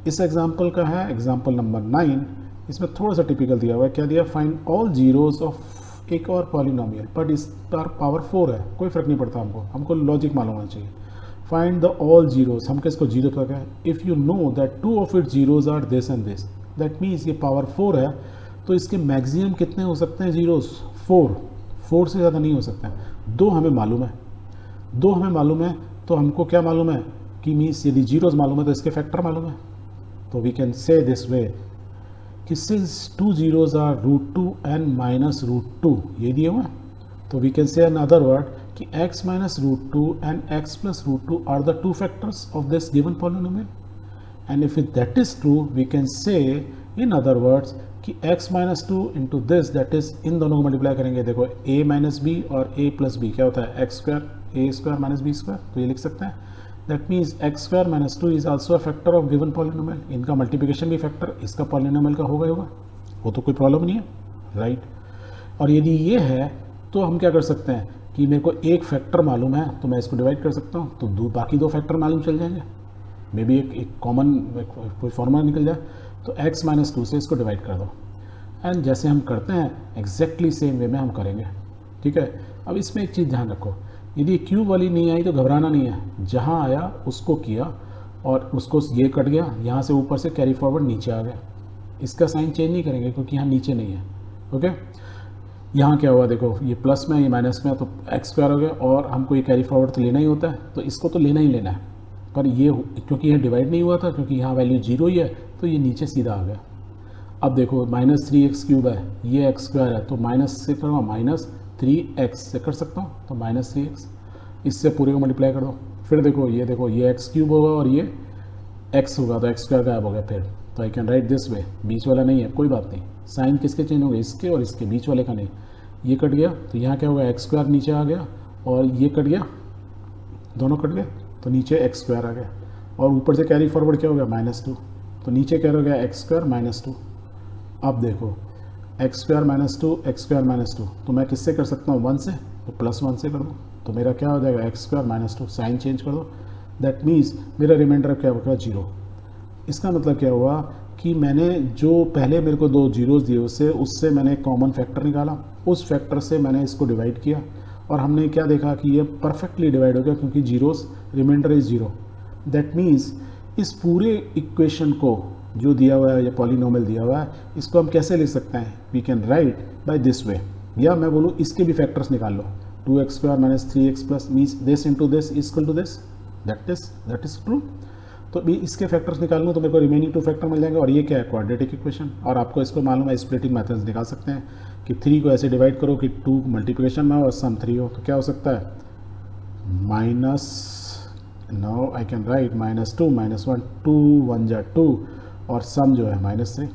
इस एग्जाम्पल का है एग्जाम्पल नंबर 9। इसमें थोड़ा सा टिपिकल दिया हुआ है, क्या दिया, फाइंड ऑल जीरोज ऑफ एक और पॉलिनोमियल, बट इस पर पावर 4 है, कोई फर्क नहीं पड़ता, हमको लॉजिक मालूम होना चाहिए। फाइंड द ऑल जीरोज, हम किसको जीरो तक है। If you know that two of it zeros are this and this, that means ये पावर 4 है, तो इसके मैक्सिमम कितने हो सकते हैं जीरोज, 4 से ज़्यादा नहीं हो सकते हैं। दो हमें मालूम है, तो हमको क्या मालूम है कि मीन्स यदि जीरोज मालूम है तो इसके फैक्टर मालूम है। तो we can say this way कि since 2 zeros are √2 and minus √2, ये दिए हुए, तो we can say in other word कि x minus √2 and x plus √2 are the two factors of this given polynomial. And if that is true we can say in other words कि x minus 2 into this, that is इन दोनों को multiply करेंगे, देखो a minus B और a plus B क्या होता है, x square a square minus B square, तो ये लिख सकते हैं। That means X square minus 2 is also a factor of given polynomial. इनका मल्टीप्लिकेशन भी फैक्टर इसका पॉलिनोमियल का होगा वो तो कोई प्रॉब्लम नहीं है, राइट। और यदि ये है तो हम क्या कर सकते हैं कि मेरे को एक फैक्टर मालूम है तो मैं इसको डिवाइड कर सकता हूँ, तो बाकी दो फैक्टर मालूम चल जाएंगे, मे बी एक कॉमन कोई फॉर्मूला निकल जाए, तो x माइनस 2 से इसको डिवाइड कर दो। एंड जैसे हम करते हैं एग्जैक्टली सेम वे में हम करेंगे, ठीक है। अब इसमें एक चीज़ ध्यान रखो, यदि क्यूब वाली नहीं आई तो घबराना नहीं है, जहाँ आया उसको किया और उसको ये कट गया, यहाँ से ऊपर से कैरी फॉरवर्ड नीचे आ गया, इसका साइन चेंज नहीं करेंगे क्योंकि यहाँ नीचे नहीं है, ओके। यहाँ क्या हुआ, देखो ये प्लस में ये माइनस में, तो एक्स स्क्वायर हो गया, और हमको ये कैरी फॉरवर्ड तो लेना ही होता है, तो इसको तो लेना ही लेना है, पर ये क्योंकि यहाँ डिवाइड नहीं हुआ था, क्योंकि यहाँ वैल्यू 0 ही है, तो ये नीचे सीधा आ गया। अब देखो माइनस 3x क्यूब है, ये एक्स स्क्वायर है, तो माइनस से करूँगा माइनस 3x से कर सकता हूँ, तो माइनस 3x, इससे पूरे को मल्टीप्लाई कर दो। फिर देखो ये एक्स क्यूब होगा और ये x होगा, तो एक्स स्क्वायर गायब हो गया फिर, तो I can write this way, बीच वाला नहीं है, कोई बात नहीं, साइन किसके चेंज हो गए, इसके और इसके, बीच वाले का नहीं। ये कट गया तो यहाँ क्या होगा, एक्स स्क्वायर नीचे आ गया, और ये कट गया, दोनों कट गए, तो नीचे एक्स स्क्वायर आ गया, और ऊपर से कैरी फॉरवर्ड क्या हो गया, -2, तो नीचे क्या हो गया, एक्स स्क्वायर -2। अब देखो एक्स स्क्वायर -2, एक्स स्क्वायर -2, तो मैं किससे कर सकता हूँ, 1 से, तो +1 से कर दो, तो मेरा क्या हो जाएगा, एक्स स्क्वायर -2, साइन चेंज कर दो, दैट मीन्स मेरा रिमाइंडर क्या होगा, 0। इसका मतलब क्या हुआ कि मैंने जो पहले मेरे को 2 जीरोज दिए उससे मैंने कॉमन फैक्टर निकाला, उस फैक्टर से मैंने इसको डिवाइड किया, और हमने क्या देखा कि ये परफेक्टली डिवाइड हो गया, क्योंकि zeros remainder is 0। That means इस पूरे इक्वेशन को जो दिया हुआ है, या पॉलिनोमियल दिया हुआ है, इसको हम कैसे लिख सकते हैं, we can write by this way, या मैं बोलूँ इसके भी फैक्टर्स निकाल लो, 2x square minus 3x plus means this into this equal to this, that is true. तो भी इसके फैक्टर्स निकाल लूँ तो मेरे को रिमेनिंग 2 फैक्टर मिल जाएंगे, और ये क्या है, क्वाड्रेटिक इक्वेशन। और आपको इसको मालूम है, स्प्लिटिंग मेथड्स निकाल सकते हैं कि 3 को ऐसे डिवाइड करो कि 2 मल्टीप्लिकेशन में हो और सम 3 हो, तो क्या हो सकता है, minus, now I can right -2 -1, 2 1 जा 2, और सम जो है -3,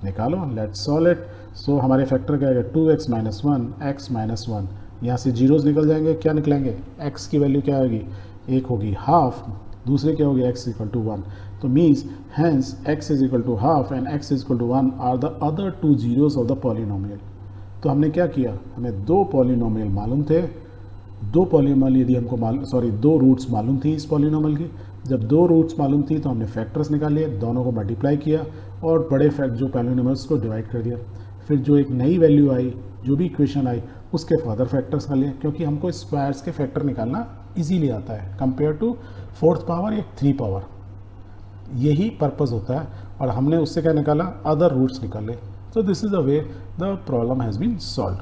निकालो, लेट्स सॉल्व इट। सो हमारे फैक्टर क्या आएगा, 2x - 1 x - 1, यहाँ से जीरोज निकल जाएंगे, क्या निकलेंगे, x की वैल्यू क्या होगी, एक होगी हाफ, दूसरे क्या होगी, x = 1, तो means hence x = half and x = 1 are the other 2 zeros of the polynomial. तो हमने क्या किया, हमें 2 पॉलिनोमियल मालूम थे, 2 पॉलिनोमियल यदि हमको 2 रूट्स मालूम थी इस पॉलिनोमियल की, जब 2 रूट्स मालूम थी तो हमने फैक्टर्स निकाल लिए, दोनों को मल्टीप्लाई किया और बड़े फैक्ट जो पॉलिनोमियल्स को डिवाइड कर दिया। फिर जो एक नई वैल्यू आई, जो भी इक्वेशन आई, उसके फर्दर फैक्टर्स कर लिए, क्योंकि हमको स्क्वायर्स के फैक्टर निकालना इजीली आता है कंपेयर टू 4th पावर या 3 पावर, यही पर्पज़ होता है। और हमने उससे क्या निकाला, अदर रूट्स निकाले। So this is the way the problem has been solved.